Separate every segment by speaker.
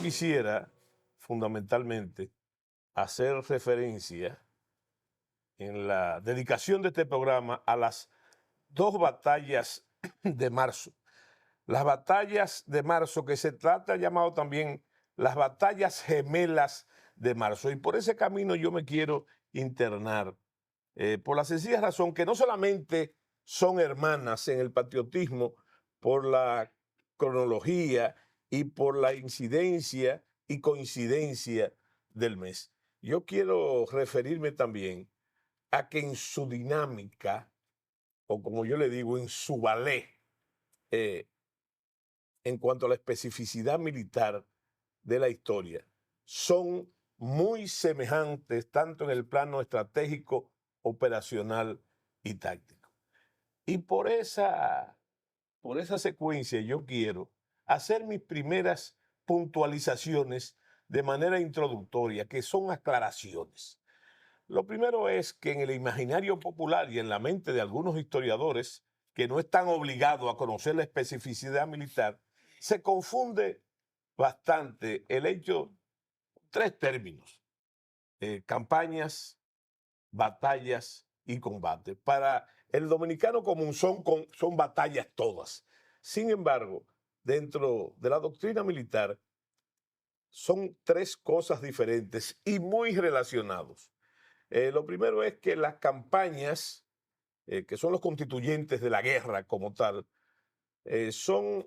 Speaker 1: quisiera fundamentalmente hacer referencia en la dedicación de este programa a las dos batallas de marzo. Las batallas de marzo, que se trata llamado también las batallas gemelas de marzo. Y por ese camino yo me quiero internar, por la sencilla razón que no solamente son hermanas en el patriotismo por la cronología y por la incidencia y coincidencia del mes. Yo quiero referirme también a que en su dinámica, o como yo le digo, en su ballet, eh, en cuanto a la especificidad militar de la historia, son muy semejantes tanto en el plano estratégico, operacional y táctico. Y por esa secuencia yo quiero hacer mis primeras puntualizaciones de manera introductoria, que son aclaraciones. Lo primero es que en el imaginario popular y en la mente de algunos historiadores que no están obligados a conocer la especificidad militar, se confunde bastante el hecho, tres términos, campañas, batallas y combates. Para el dominicano común son batallas todas. Sin embargo, dentro de la doctrina militar son tres cosas diferentes y muy relacionados. Lo primero es que las campañas, que son los constituyentes de la guerra como tal, están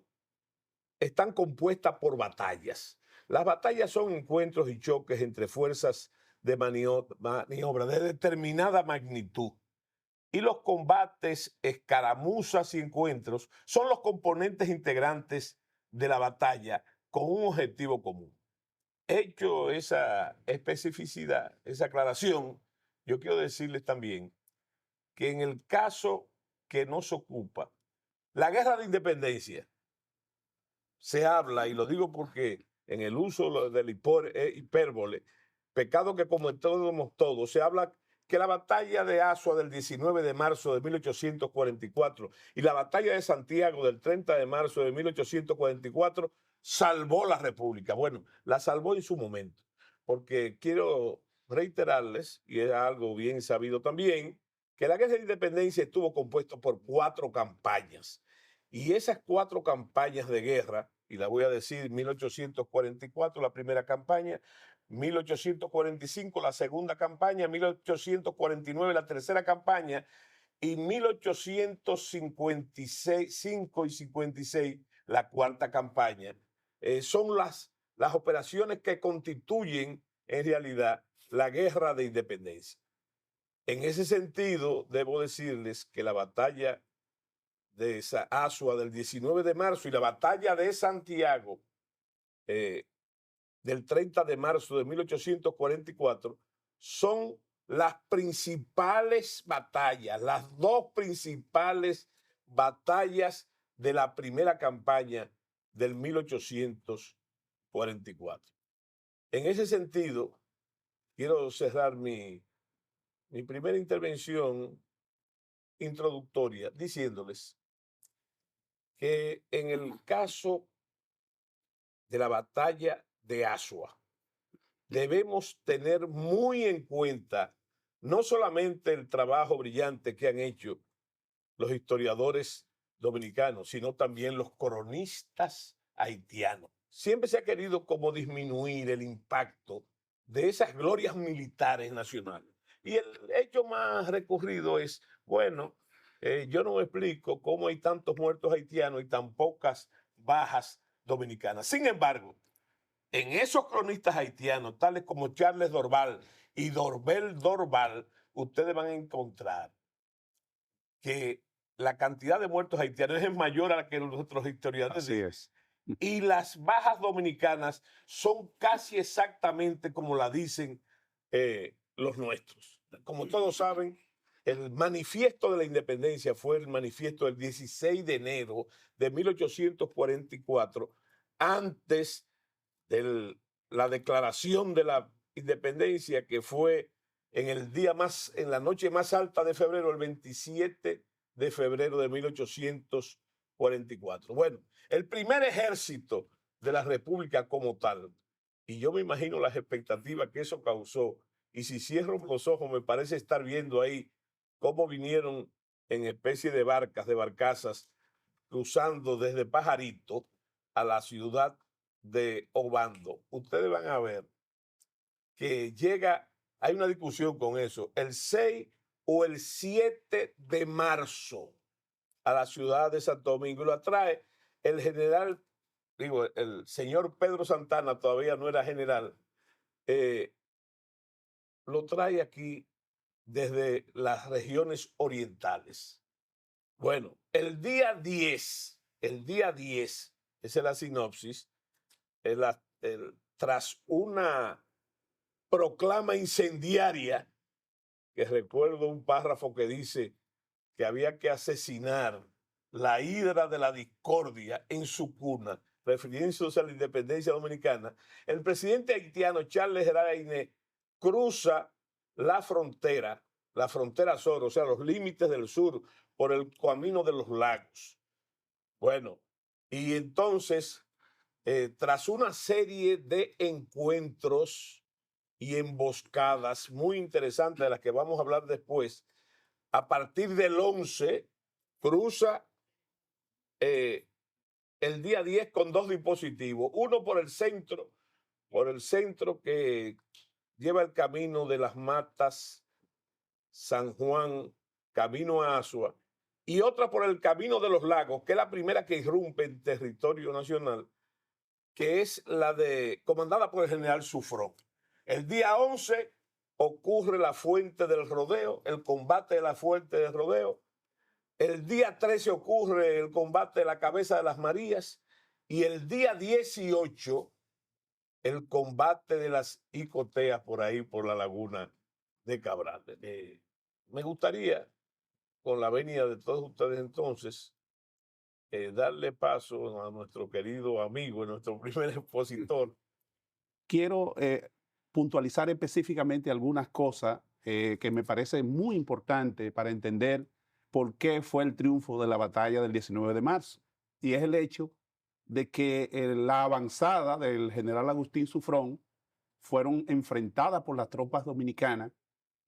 Speaker 1: compuestas por batallas. Las batallas son encuentros y choques entre fuerzas de maniobra de determinada magnitud. Y los combates, escaramuzas y encuentros son los componentes integrantes de la batalla con un objetivo común. Hecho esa especificidad, esa aclaración, yo quiero decirles también que en el caso que nos ocupa, la guerra de independencia, se habla, y lo digo porque en el uso del hipérbole, pecado que cometemos todos, se habla que la batalla de Azua del 19 de marzo de 1844 y la batalla de Santiago del 30 de marzo de 1844 salvó la República. Bueno, la salvó en su momento, porque quiero reiterarles, y es algo bien sabido también, que la guerra de independencia estuvo compuesta por 4 campañas. Y esas 4 campañas de guerra, y la voy a decir, 1844 la primera campaña, 1845 la segunda campaña, 1849 la tercera campaña y 1855 y 56 la cuarta campaña. Son las operaciones que constituyen en realidad la guerra de independencia. En ese sentido, debo decirles que la batalla de Azua del 19 de marzo y la batalla de Santiago del 30 de marzo de 1844 son las principales batallas, las dos principales batallas de la primera campaña del 1844. En ese sentido, quiero cerrar mi primera intervención introductoria diciéndoles que en el caso de la batalla de Azua, debemos tener muy en cuenta no solamente el trabajo brillante que han hecho los historiadores dominicanos, sino también los cronistas haitianos. Siempre se ha querido como disminuir el impacto de esas glorias militares nacionales. Y el hecho más recurrido es, bueno, yo no me explico cómo hay tantos muertos haitianos y tan pocas bajas dominicanas. Sin embargo, en esos cronistas haitianos, tales como Charles Dorval y Dorbel Dorval, ustedes van a encontrar que la cantidad de muertos haitianos es mayor a la que nuestros historiadores
Speaker 2: Así
Speaker 1: dicen.
Speaker 2: es.
Speaker 1: Y las bajas dominicanas son casi exactamente como la dicen los nuestros. Como todos saben, el manifiesto de la independencia fue el manifiesto del 16 de enero de 1844, antes de la declaración de la independencia, que fue en la noche más alta de febrero, el 27 de febrero de 1844. Bueno, el primer ejército de la República como tal Y yo me imagino las expectativas que eso causó. Y si cierro los ojos, me parece estar viendo ahí cómo vinieron en especie de barcas, de barcazas, cruzando desde Pajarito a la ciudad de Obando. Ustedes van a ver que llega, hay una discusión con eso, el 6 o el 7 de marzo a la ciudad de Santo Domingo. Y lo atrae el general, digo, el señor Pedro Santana, todavía no era general, eh, lo trae aquí desde las regiones orientales. Bueno, el día 10, esa es la sinopsis, tras una proclama incendiaria, que recuerdo un párrafo que dice que había que asesinar la hidra de la discordia en su cuna, refiriéndose a la independencia dominicana, el presidente haitiano Charles Jourdain cruza la frontera sur, o sea, los límites del sur, por el camino de los lagos. Bueno, y entonces, tras una serie de encuentros y emboscadas muy interesantes de las que vamos a hablar después, a partir del 11 cruza el día 10 con dos dispositivos, uno por el centro que lleva el camino de las Matas, San Juan, camino a Asua, y otra por el camino de los lagos, que es la primera que irrumpe en territorio nacional, que es comandada por el general Sufrón. El día 11 ocurre la Fuente del Rodeo, el combate de la Fuente del Rodeo. El día 13 ocurre el combate de la Cabeza de las Marías. Y el día 18, el combate de las Icoteas por ahí, por la laguna de Cabral. Me gustaría, con la venia de todos ustedes entonces, darle paso a nuestro querido amigo, nuestro primer expositor.
Speaker 2: Quiero puntualizar específicamente algunas cosas que me parecen muy importantes para entender por qué fue el triunfo de la batalla del 19 de marzo. Y es el hecho de que la avanzada del general Agustín Sufrón fueron enfrentadas por las tropas dominicanas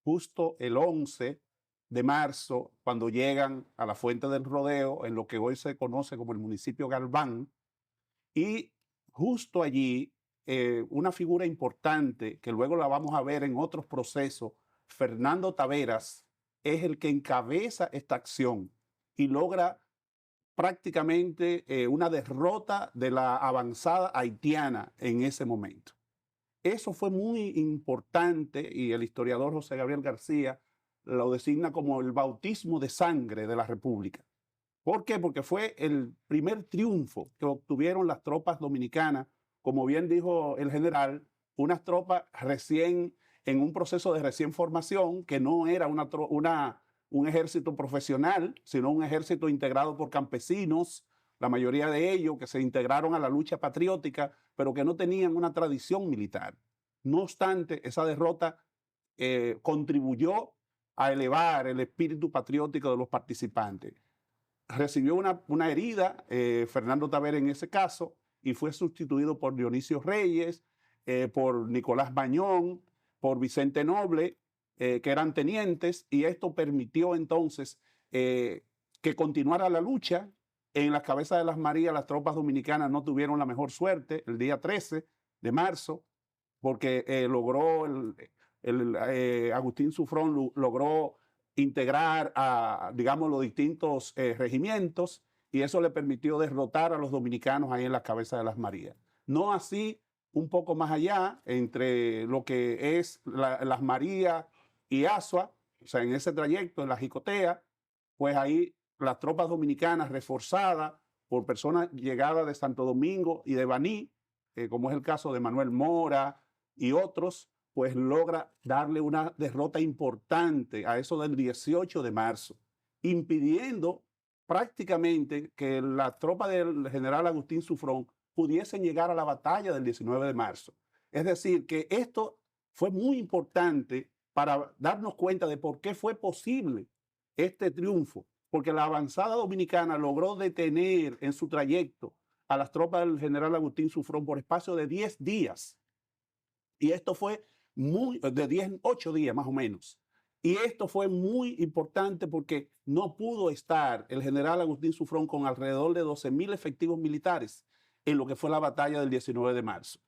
Speaker 2: justo el 11 de marzo, cuando llegan a la Fuente del Rodeo, en lo que hoy se conoce como el municipio Galván, y justo allí una figura importante, que luego la vamos a ver en otros procesos, Fernando Taveras, es el que encabeza esta acción y logra prácticamente una derrota de la avanzada haitiana en ese momento. Eso fue muy importante y el historiador José Gabriel García lo designa como el bautismo de sangre de la República. ¿Por qué? Porque fue el primer triunfo que obtuvieron las tropas dominicanas, como bien dijo el general, unas tropas recién en un proceso de recién formación, que no era un ejército profesional, sino un ejército integrado por campesinos, la mayoría de ellos que se integraron a la lucha patriótica, pero que no tenían una tradición militar. No obstante, esa derrota contribuyó a elevar el espíritu patriótico de los participantes. Recibió una herida, Fernando Taveras en ese caso, y fue sustituido por Dionisio Reyes, por Nicolás Bañón, por Vicente Noble, que eran tenientes, y esto permitió entonces que continuara la lucha. En las Cabezas de las Marías, las tropas dominicanas no tuvieron la mejor suerte el día 13 de marzo, porque logró Agustín Sufrón logró integrar a, digamos, los distintos regimientos, y eso le permitió derrotar a los dominicanos ahí en las Cabezas de las Marías. No así un poco más allá, entre lo que es las Marías y Asua, o sea, en ese trayecto, en la Jicotea, pues ahí las tropas dominicanas reforzadas por personas llegadas de Santo Domingo y de Baní, como es el caso de Manuel Mora y otros, pues logra darle una derrota importante a eso del 18 de marzo, impidiendo prácticamente que la tropa del general Agustín Sufrón pudiesen llegar a la batalla del 19 de marzo. Es decir, que esto fue muy importante para darnos cuenta de por qué fue posible este triunfo, porque la avanzada dominicana logró detener en su trayecto a las tropas del general Agustín Sufrón por espacio de 10 días. Y esto fue de 8 días más o menos. Y esto fue muy importante porque no pudo estar el general Agustín Sufrón con alrededor de 12.000 efectivos militares en lo que fue la batalla del 19 de marzo.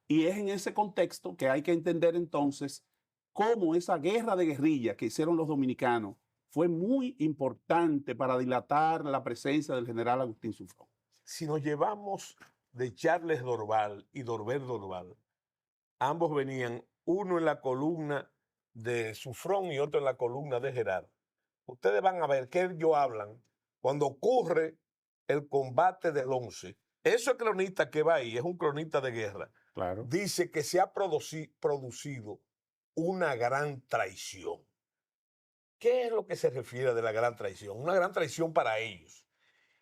Speaker 2: Y es en ese contexto que hay que entender entonces cómo esa guerra de guerrilla que hicieron los dominicanos fue muy importante para dilatar la presencia del general Agustín Sufrón.
Speaker 1: Si nos llevamos de Charles Dorval y Dorbel Dorval, ambos venían, uno en la columna de Sufrón y otro en la columna de Gerard. Ustedes van a ver que ellos hablan cuando ocurre el combate del 11. Ese cronista que va ahí es un cronista de guerra.
Speaker 2: Claro.
Speaker 1: Dice que se ha producido una gran traición. ¿Qué es lo que se refiere de la gran traición? Una gran traición para ellos.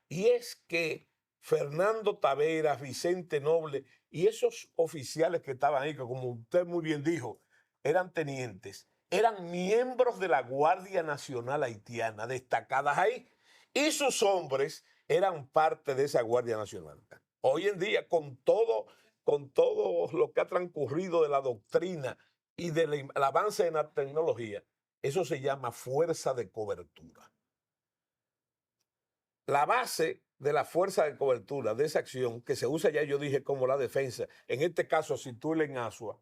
Speaker 1: Y es que Fernando Taveras, Vicente Noble y esos oficiales que estaban ahí, que como usted muy bien dijo, eran tenientes, eran miembros de la Guardia Nacional Haitiana, destacadas ahí, y sus hombres eran parte de esa Guardia Nacional. Hoy en día, con todo lo que ha transcurrido de la doctrina y del avance en la tecnología, eso se llama fuerza de cobertura. La base de la fuerza de cobertura de esa acción, que se usa ya, yo dije, como la defensa, en este caso, Situla en Asua,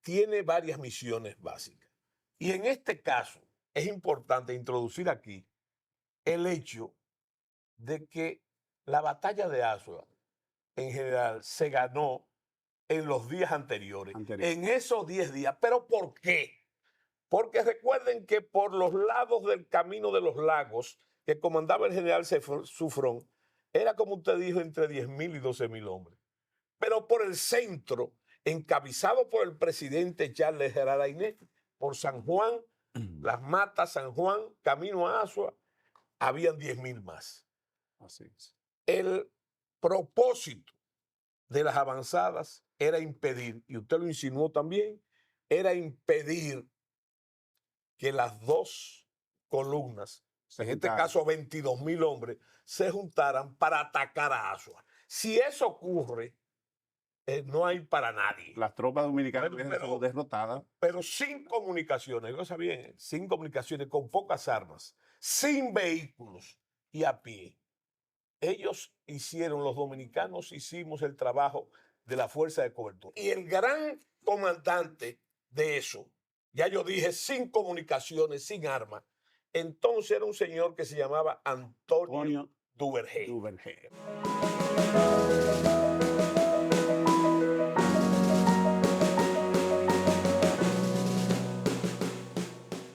Speaker 1: tiene varias misiones básicas. Y en este caso, es importante introducir aquí el hecho de que la batalla de Asua, en general, se ganó en los días anteriores. En esos 10 días. ¿Pero por qué? Porque recuerden que por los lados del Camino de los Lagos, que comandaba el general Sufrón, era, como usted dijo, entre 10.000 y 12.000 hombres. Pero por el centro, encabezado por el presidente Charles Gerard Aynet, por San Juan, Las Matas, San Juan, camino a Asua, habían 10.000 más.
Speaker 2: Así es.
Speaker 1: El propósito de las avanzadas era impedir, y usted lo insinuó también, era impedir que las dos columnas, en este caso 22.000 hombres, se juntaran para atacar a Asua. Si eso ocurre, no hay para nadie.
Speaker 2: Las tropas dominicanas fueron derrotadas.
Speaker 1: Pero sin comunicaciones, cosa bien, sin comunicaciones, con pocas armas, sin vehículos y a pie. Ellos hicieron, los dominicanos hicimos el trabajo de la fuerza de cobertura. Y el gran comandante de eso, ya yo dije, sin comunicaciones, sin armas, entonces era un señor que se llamaba Antonio Duvergé.